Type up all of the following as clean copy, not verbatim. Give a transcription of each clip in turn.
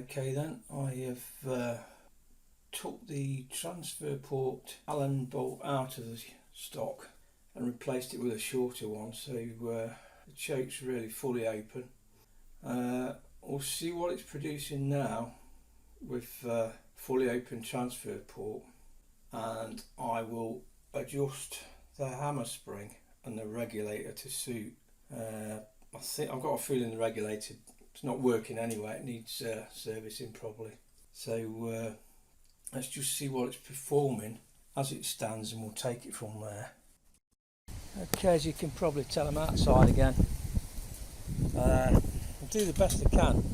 Okay then, I have took the transfer port Allen bolt out of the stock and replaced it with a shorter one, so the choke's really fully open. We'll see what it's producing now with fully open transfer port, and I will adjust the hammer spring and the regulator to suit. I think I've got a feeling the regulator it's not working anyway, it needs servicing probably. So let's just see what it's performing as it stands and we'll take it from there. Okay, as you can probably tell, I'm outside again. I'll do the best I can.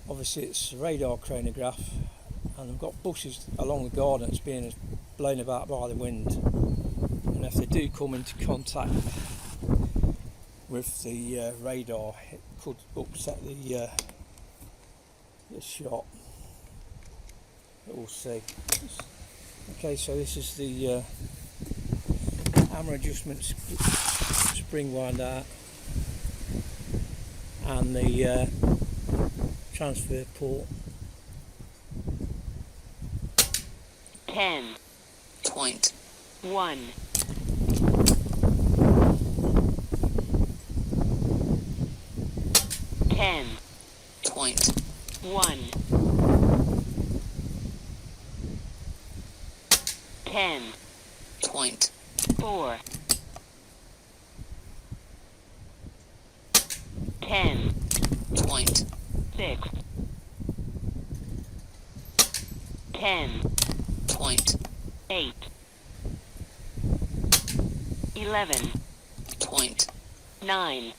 Obviously it's a radar chronograph and I've got bushes along the garden that's being blown about by the wind, and if they do come into contact with the radar, it could upset the shot, but we'll see. Okay, so this is the hammer adjustment spring wind out and the transfer port. 10.1 10.1 10.4 10.6 10.8 11.9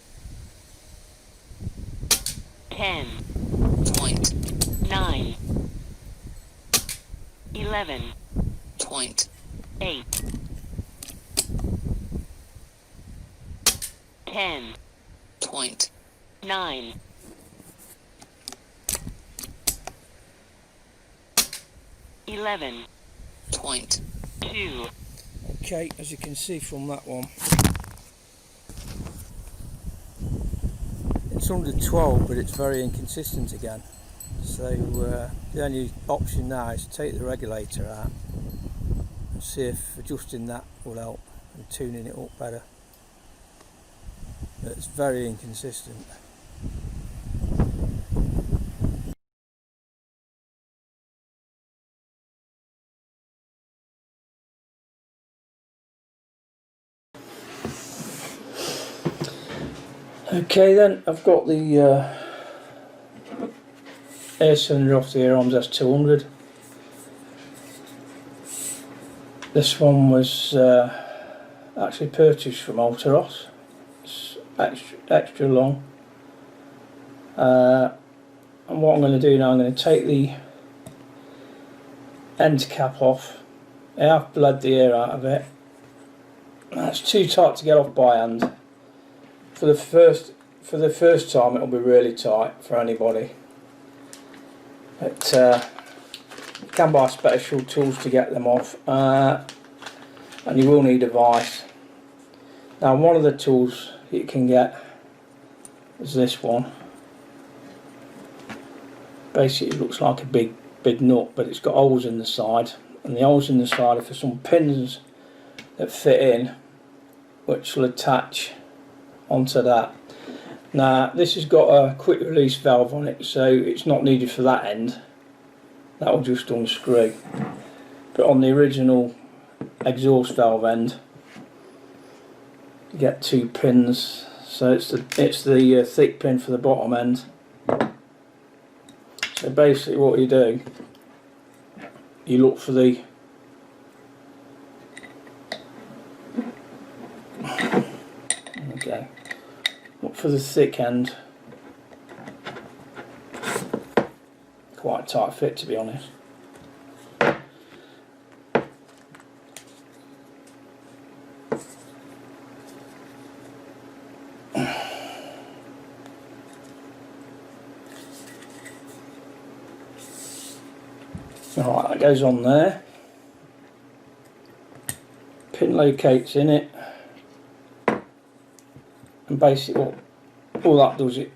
10.9 11.8 10.9 11.2. Okay, as you can see from that one, it's under 12, but it's very inconsistent again. So the only option now is to take the regulator out and see if adjusting that will help and tuning it up better. But it's very inconsistent. Okay then, I've got the air cylinder off the Air Arms S200. This one was actually purchased from Altaros. It's extra long. And what I'm going to do now, I'm going to take the end cap off. I have bled the air out of it. That's too tight to get off by hand. For the first time it'll be really tight for anybody. But you can buy special tools to get them off, and you will need a vise. Now one of the tools you can get is this one. Basically it looks like a big nut, but it's got holes in the side, and the holes in the side are for some pins that fit in, which will attach onto that. Now this has got a quick release valve on it, so it's not needed for that end. That will just unscrew. But on the original exhaust valve end, you get two pins. So it's the thick pin for the bottom end. So basically what you do, you look for the thick end. Quite a tight fit, to be honest. Alright, that goes on there. Pin locates in it, and basically all that does, it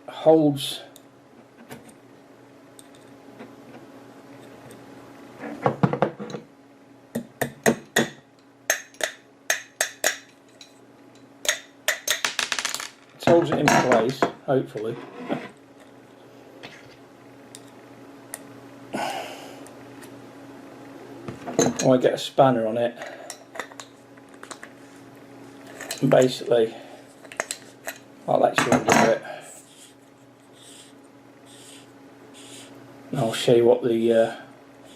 holds holds it in place, hopefully. I get a spanner on it, and basically I'll let you undo it, and I'll show you what the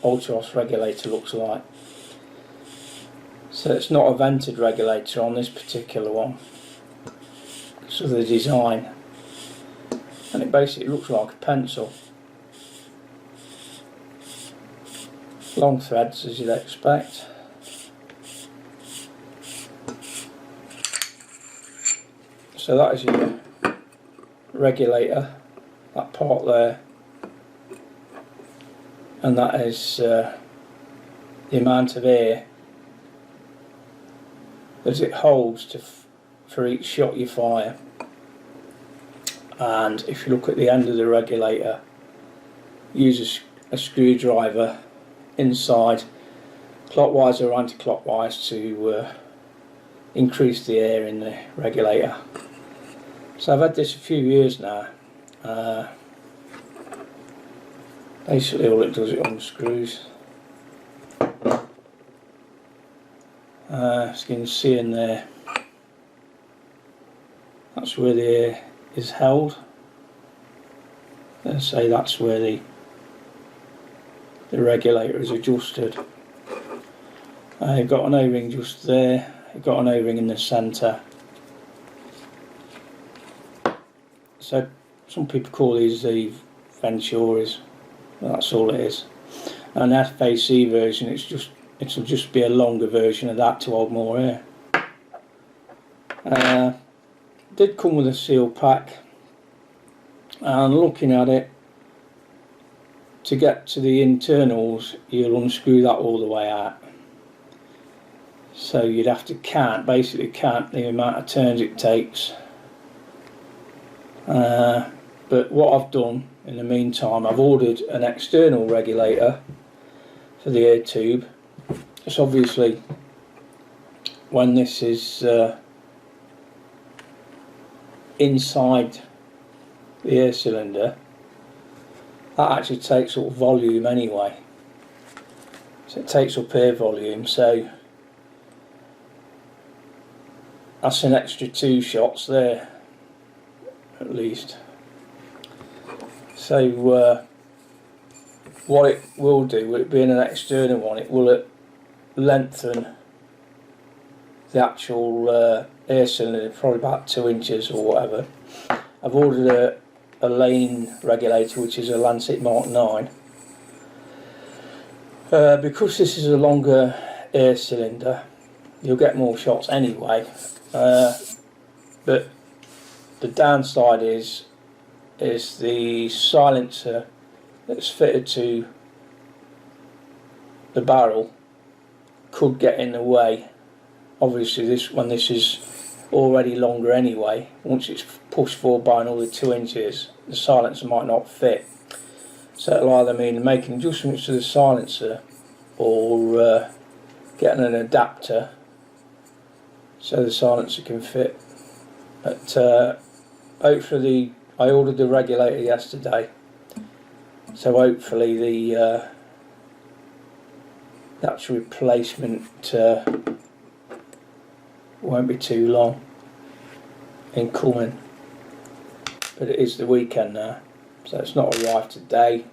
Altaros regulator looks like. So it's not a vented regulator on this particular one because of the design, and it basically looks like a pencil. Long threads as you'd expect. So that is your regulator, that part there, and that is the amount of air that it holds for each shot you fire. And if you look at the end of the regulator, use a screwdriver inside, clockwise or anti-clockwise, to increase the air in the regulator. So I've had this a few years now. Basically all it does, it unscrews. As you can see in there, that's where the air is held. Let's say that's where the regulator is adjusted. You've got an O-ring just there, you've got an O-ring in the centre. So some people call these the Venturas, but that's all it is. And the FAC version, it'll just be a longer version of that to hold more air. Did come with a seal pack, and looking at it, to get to the internals you'll unscrew that all the way out. So you'd have to basically count the amount of turns it takes. But what I've done in the meantime, I've ordered an external regulator for the air tube. It's obviously, when this is inside the air cylinder, that actually takes up volume anyway. So it takes up air volume, so that's an extra 2 shots there at least. So what it will do, with it being an external one, it will lengthen the actual air cylinder probably about 2 inches or whatever. I've ordered a Lane regulator, which is a Lancet Mk9. Because this is a longer air cylinder, you'll get more shots anyway, but the downside is the silencer that's fitted to the barrel could get in the way. Obviously when this is already longer anyway, once it's pushed forward by another 2 inches, the silencer might not fit. So it'll either mean making adjustments to the silencer or getting an adapter so the silencer can fit. But hopefully, I ordered the regulator yesterday, so hopefully the actual replacement won't be too long in coming. But it is the weekend now, so it's not arrived today,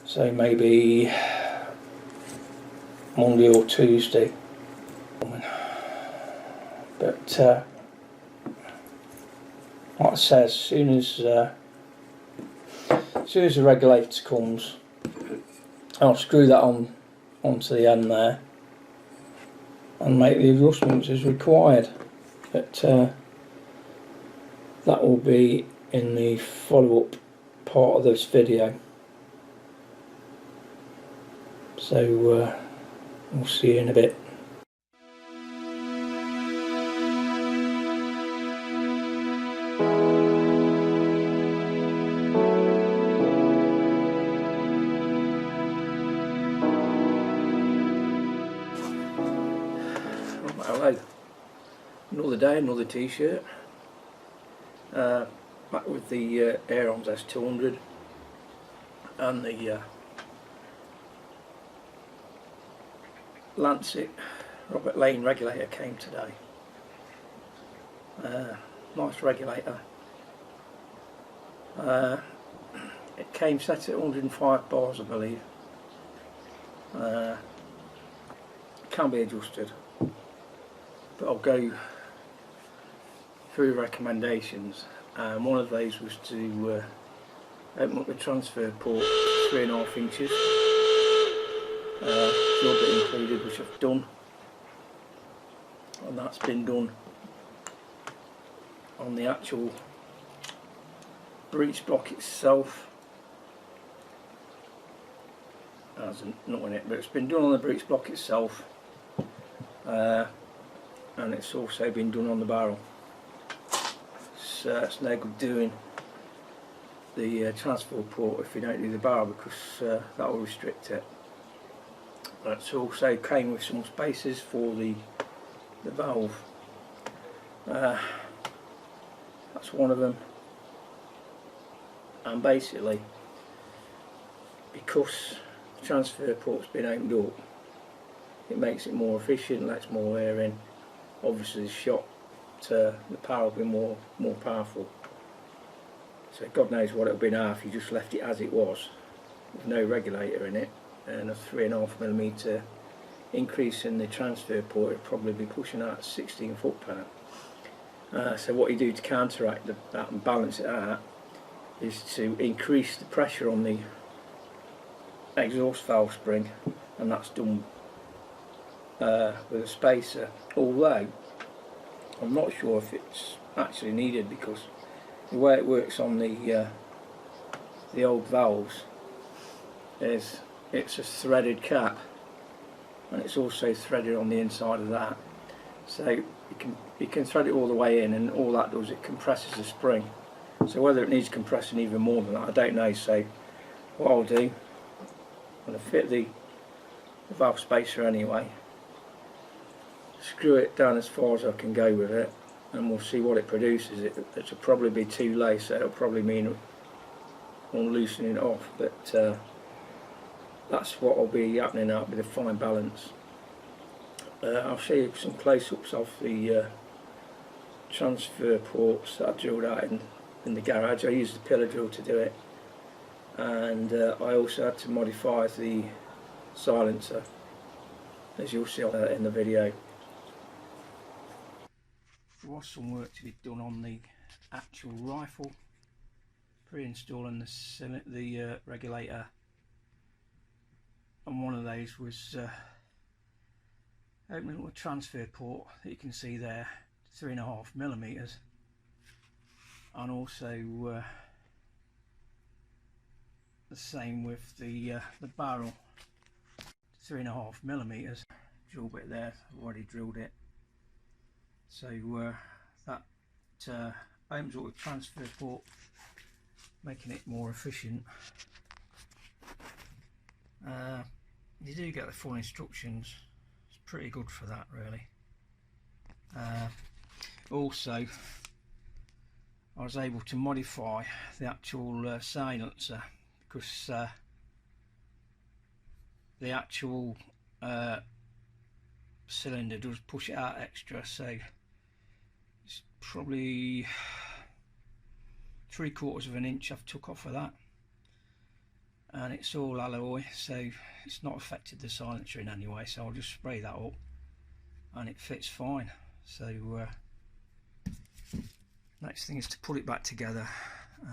so maybe Monday or Tuesday. But like I said, as soon as the regulator comes, I'll screw that onto the end there and make the adjustments as required. But that will be in the follow-up part of this video. So we'll see you in a bit. Hello. Another day, another t-shirt. back with the Air Arms S200 and the Lancet Robert Lane regulator came today. Nice regulator. It came set at 105 bars, I believe. It can be adjusted, but I'll go through recommendations. One of those was to open up the transfer port 3.5 inches, drill bit included, which I've done, and that's been done on the actual breech block itself. There's not in it, but it's been done on the breech block itself, and it's also been done on the barrel. So it's no good doing the transfer port if you don't do the barrel, because that will restrict it. But it's also came with some spaces for the valve. That's one of them. And basically, because the transfer port's been opened up, it makes it more efficient, lets more air in. Obviously the shot, the power will be more powerful. So God knows what it would be now if you just left it as it was, with no regulator in it, and a 3.5mm increase in the transfer port. It'd probably be pushing out 16 foot-pound. So what you do to counteract that and balance it out is to increase the pressure on the exhaust valve spring, and that's done with a spacer, although I'm not sure if it's actually needed, because the way it works on the old valves is it's a threaded cap, and it's also threaded on the inside of that, so you can thread it all the way in, and all that does, it compresses the spring. So whether it needs compressing even more than that, I don't know. So what I'll do, I'm going to fit the valve spacer anyway, screw it down as far as I can go with it, and we'll see what it produces. It'll probably be too low, so it'll probably mean I'm loosening it off, but that's what will be happening out with a fine balance. I'll show you some close-ups of the transfer ports that I drilled out in the garage. I used the pillar drill to do it, and I also had to modify the silencer, as you'll see in the video. There was some work to be done on the actual rifle, pre-installing the regulator, and one of those was opening up a transfer port that you can see there, 3.5mm, and also the same with the barrel, 3.5mm drill bit there. I've already drilled it, so that opens up the transfer port, making it more efficient. You do get the full instructions. It's pretty good for that, really. Also, I was able to modify the actual silencer, because the actual cylinder does push it out extra, so it's probably 3/4 of an inch I've took off of that, and it's all alloy, so it's not affected the silencer in any way. So I'll just spray that up and it fits fine. So next thing is to put it back together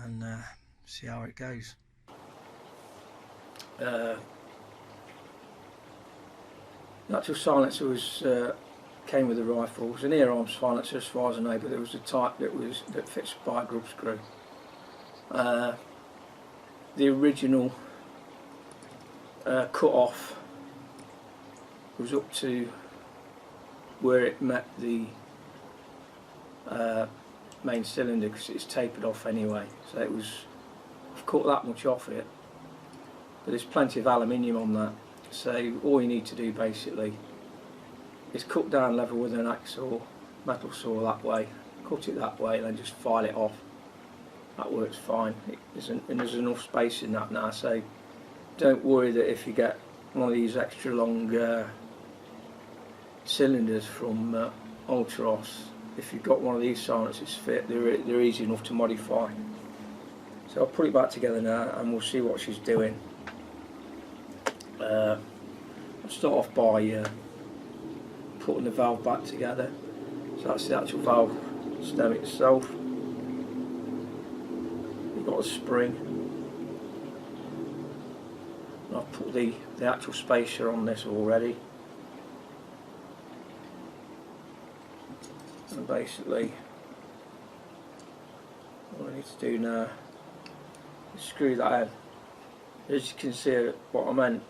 and see how it goes. The actual silencer was came with the rifle. It was an Air Arms silencer as far as I know, but there was a type that fits by a grub screw. The original cut off was up to where it met the main cylinder, because it's tapered off anyway, so I've cut that much off it, but there's plenty of aluminium on that, so all you need to do basically is cut down level with an hacksaw, metal saw that way, cut it that way, and then just file it off, that works fine. And there's enough space in that now, so don't worry that if you get one of these extra long cylinders from Altaros, if you've got one of these silencers fit, they're easy enough to modify. So I'll put it back together now and we'll see what she's doing. I'll start off by putting the valve back together. So that's the actual valve stem itself. You've got a spring. And I've put the actual spacer on this already. And basically what I need to do now is screw that in. As you can see what I meant,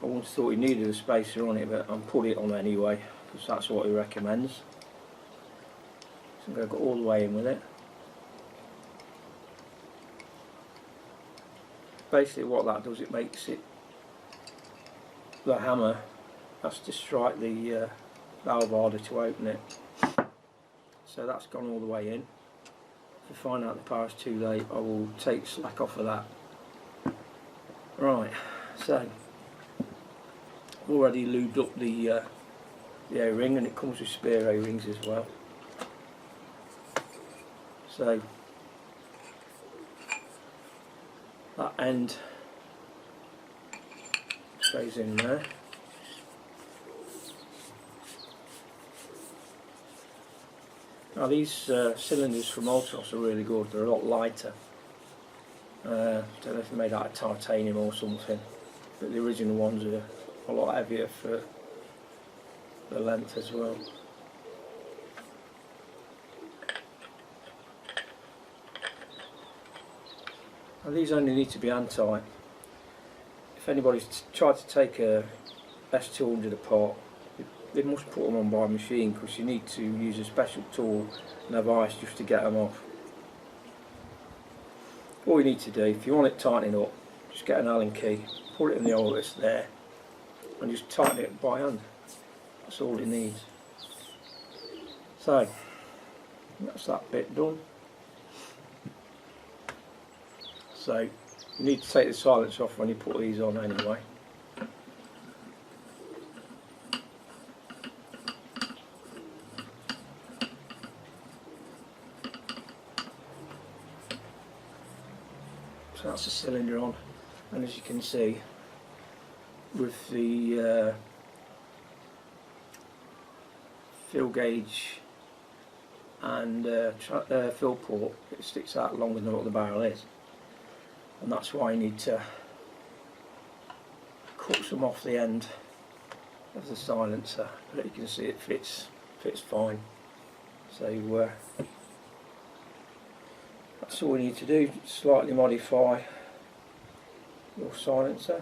I once thought he needed a spacer on it, but I'm putting it on anyway because that's what he recommends. So I'm going to go all the way in with it. Basically what that does, it makes it, the hammer has to strike the valve harder to open it. So that's gone all the way in. If I find out the power's too late, I will take slack off of that. Right, so already lubed up the O-ring, and it comes with spare O-rings as well. So that end stays in there. Now these cylinders from Altaros are really good. They're a lot lighter. Don't know if they're made out of titanium or something, but the original ones are a lot heavier for the length as well. Now these only need to be hand tight. If anybody's tried to take a S200 apart, they must put them on by machine, because you need to use a special tool and a vice just to get them off. All you need to do, if you want it tightening up, just get an Allen key, put it in the hole that's there, and just tighten it by hand. That's all it needs. So that's that bit done. So you need to take the silencer off when you put these on anyway. So that's the cylinder on, and as you can see, with the fill gauge and fill port, it sticks out longer than what the barrel is, and that's why you need to cut some off the end of the silencer. But you can see it fits fine. So that's all we need to do, slightly modify your silencer.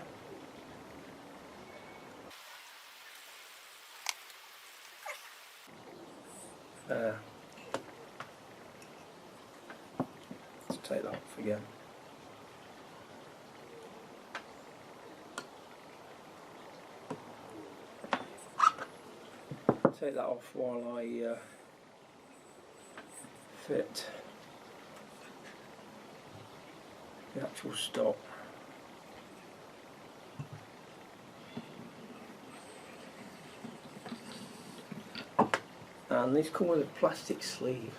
Let's take that off again. Take that off while I fit the actual stop. And these come with a plastic sleeve.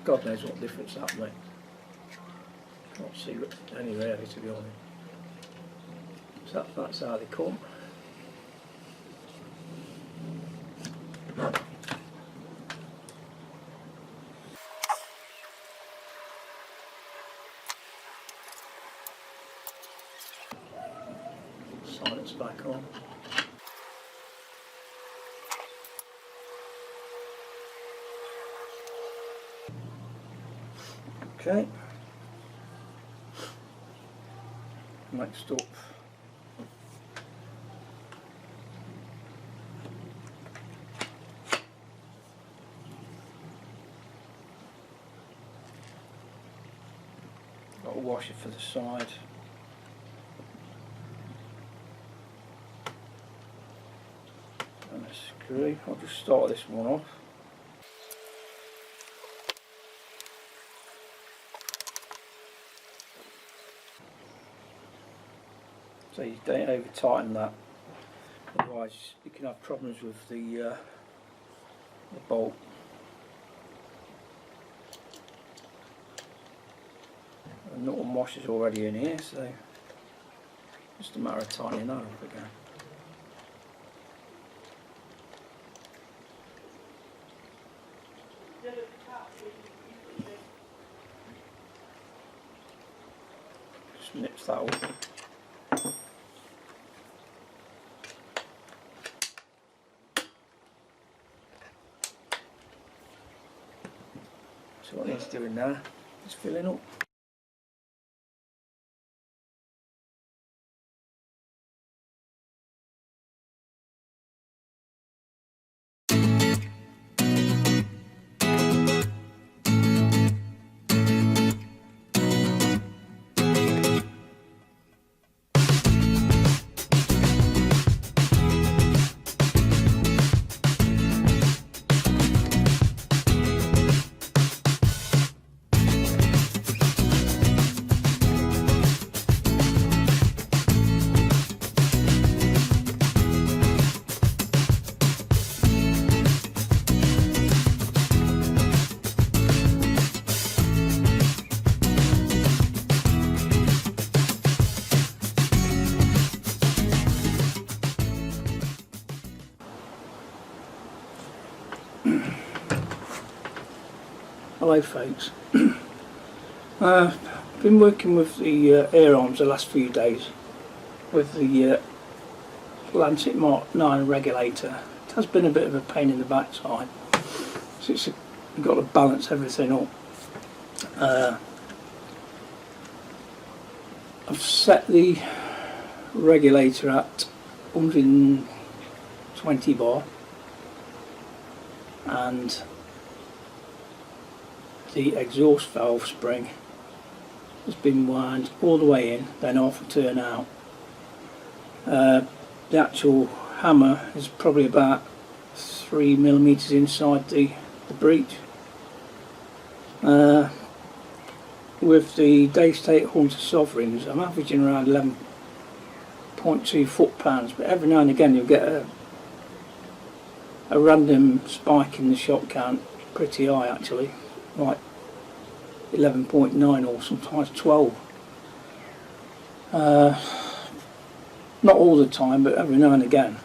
God knows what difference that makes. Can't see any really, to be honest. So that's how they come. Silence back on. Okay. Next up, got a washer for the side. And a screw. I'll just start this one off. So you don't over tighten that, otherwise you can have problems with the bolt. The nut and washer's already in here, so just a matter of tightening that up again. Just nips that up. So what he's doing now is filling up. Hello folks, I've been working with the Air Arms the last few days with the Lancet Mk9 regulator. It has been a bit of a pain in the backside, so you've got to balance everything up. I've set the regulator at 120 bar and the exhaust valve spring has been wound all the way in, then half a turn out. The actual hammer is probably about 3mm inside the breech. With the Daystate Hunter Sovereigns I'm averaging around 11.2 foot-pounds, but every now and again you'll get a random spike in the shot count, pretty high actually, like 11.9 or sometimes 12. Not all the time, but every now and again.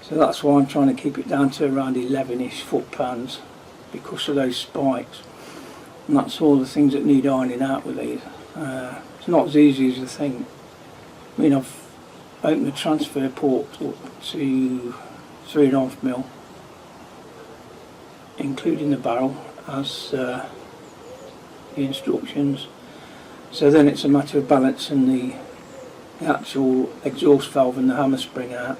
So that's why I'm trying to keep it down to around 11ish foot-pounds because of those spikes. And that's all the things that need ironing out with these. It's not as easy as you think. I mean, I've opened the transfer port up to 3.5mm, including the barrel, as the instructions. So then it's a matter of balancing the actual exhaust valve and the hammer spring out.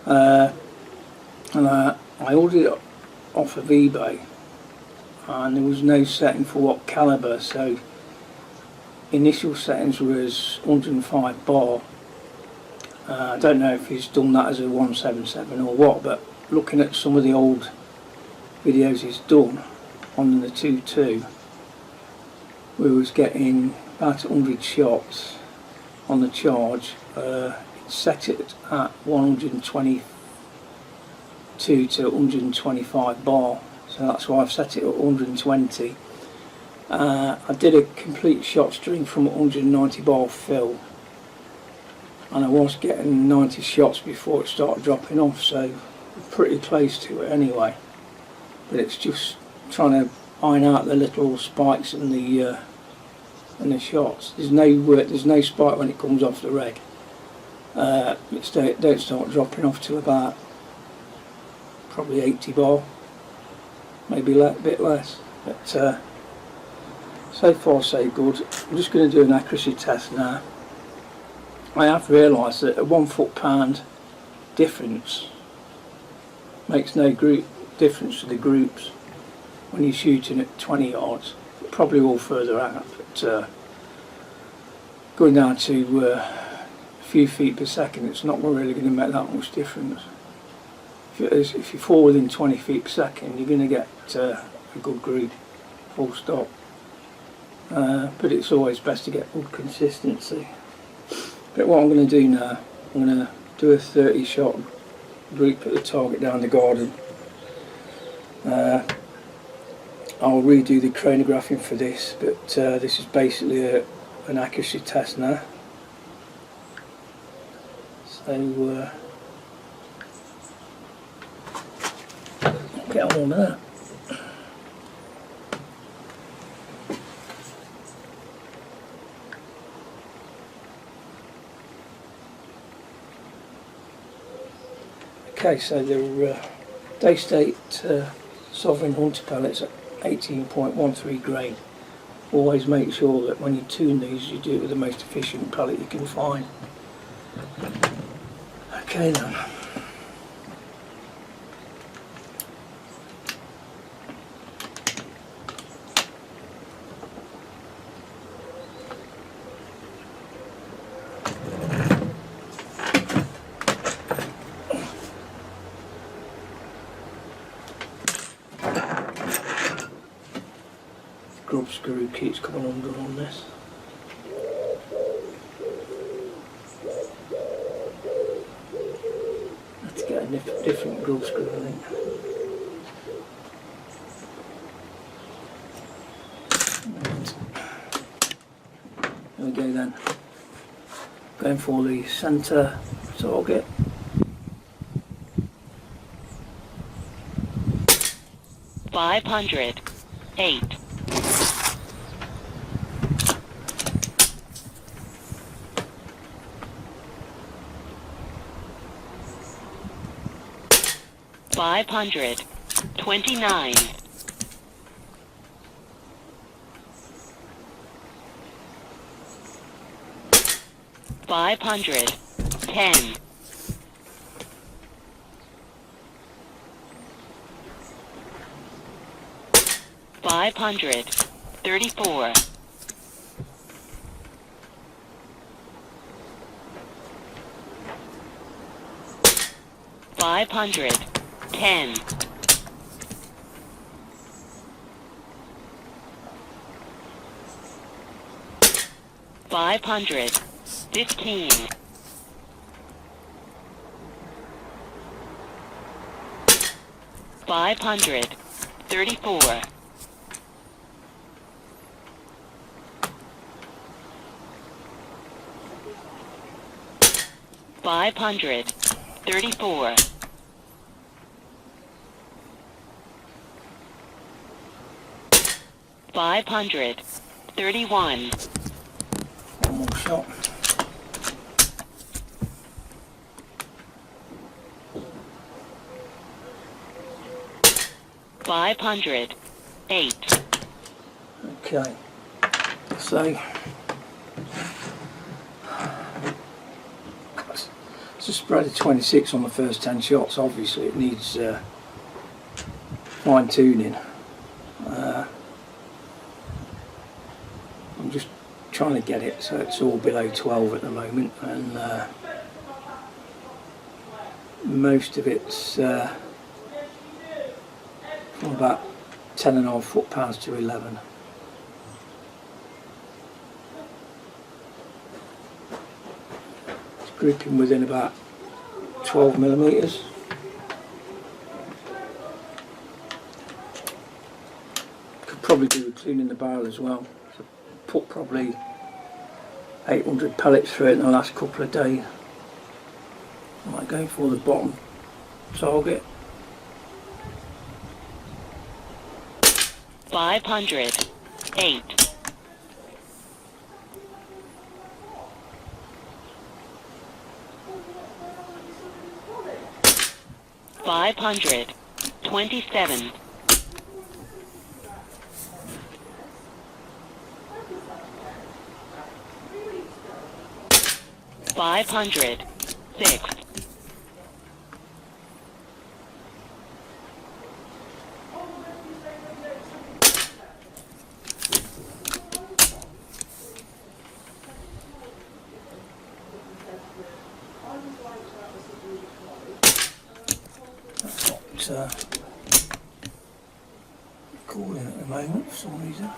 And I ordered it off of eBay, and there was no setting for what calibre, so initial settings was 105 bar. I don't know if he's done that as a 177 or what, but looking at some of the old videos he's done on the 2.2, we was getting about 100 shots on the charge. Set it at 122 to 125 bar, so that's why I've set it at 120. I did a complete shot stream from 190 bar fill, and I was getting 90 shots before it started dropping off, so pretty close to it anyway. But it's just trying to iron out the little spikes in the shots. There's no spike when it comes off the reg. It don't start dropping off to about probably 80 bar, maybe a bit less. But so far so good. I'm just going to do an accuracy test now. I have realised that a 1 foot-pound difference makes no difference to the groups when you're shooting at 20 yards. Probably all further out, but going down to a few feet per second, it's not really going to make that much difference. if you fall within 20 feet per second, you're going to get a good group, full stop. But it's always best to get good consistency. But what I'm going to do now, I'm going to do a 30 shot group at the target down the garden. I'll redo the chronographing for this, but this is basically an accuracy test now. So get on there. Okay, so the Daystate Sovereign Hunter pellets at 18.13 grain. Always make sure that when you tune these, you do it with the most efficient pellet you can find. Okay then. Grub screw keeps coming under on this. Let's get a different grub screw, I think. There we go then. Going for the centre target. $508. 529. 510. 534. 510. 515. 534. 534. 531. One more shot. $508. Okay, so it's a spread of 26 on the first 10 shots. Obviously it needs fine tuning. I'm just trying to get it so it's all below 12 at the moment, and most of it's from about 10.5 foot-pounds to 11. It's gripping within about 12 millimeters. Could probably do with cleaning the barrel as well. So put probably 800 pellets through it in the last couple of days. I might go for the bottom target. 508. 527. 506. 507. not recording at the moment for some reason.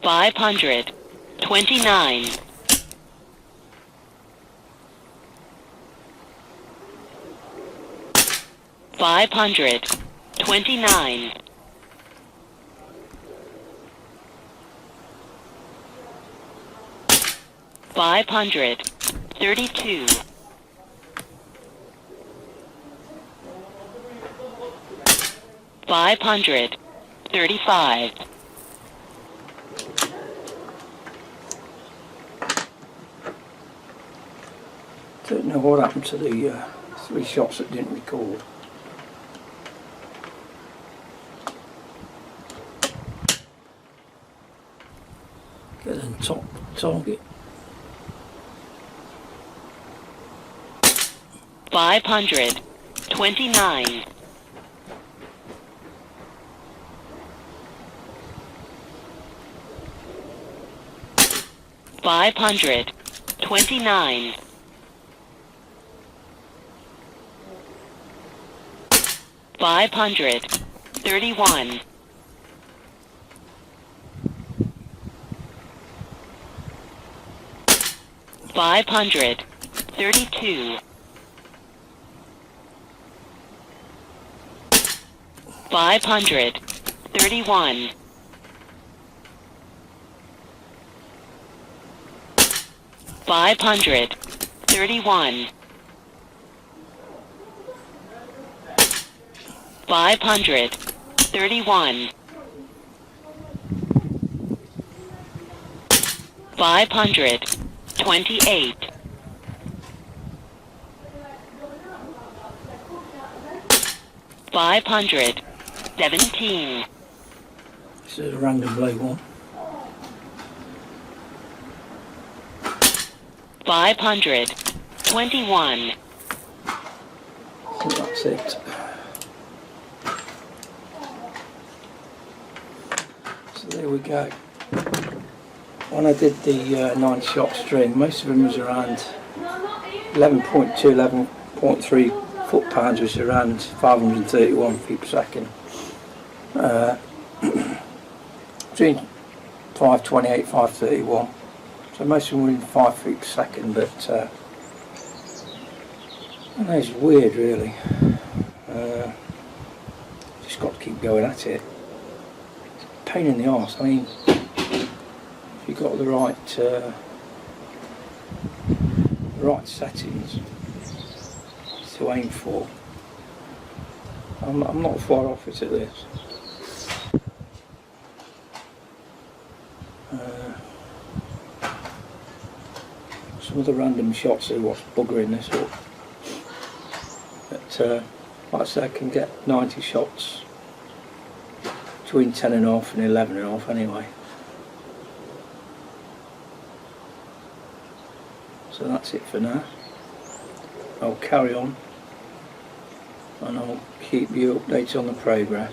$529. $529. $532. $535. Don't know what happened to the 3 shots that didn't record. Get on top target. 529. 529. 531. 532. 531. 531. 531. 528. 517. This is a random low one. 521. So that's it. So there we go. When I did the 9 shot string, most of them was around 11.2, 11.3 foot-pounds, which is around 531 feet per second. Between 528, 531. So most of them were in 5 feet per second, but I know it's weird really. Just got to keep going at it. It's a pain in the arse. I mean, if you've got the right settings to aim for, I'm not far off it at this. Some of the random shots are what's buggering this up. But like I said, I can get 90 shots between 10.5 and 11.5 anyway. So that's it for now. I'll carry on and I'll keep you updated on the progress.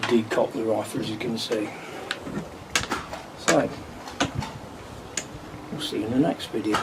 Decock the rifle, as you can see. So, we'll see you in the next video.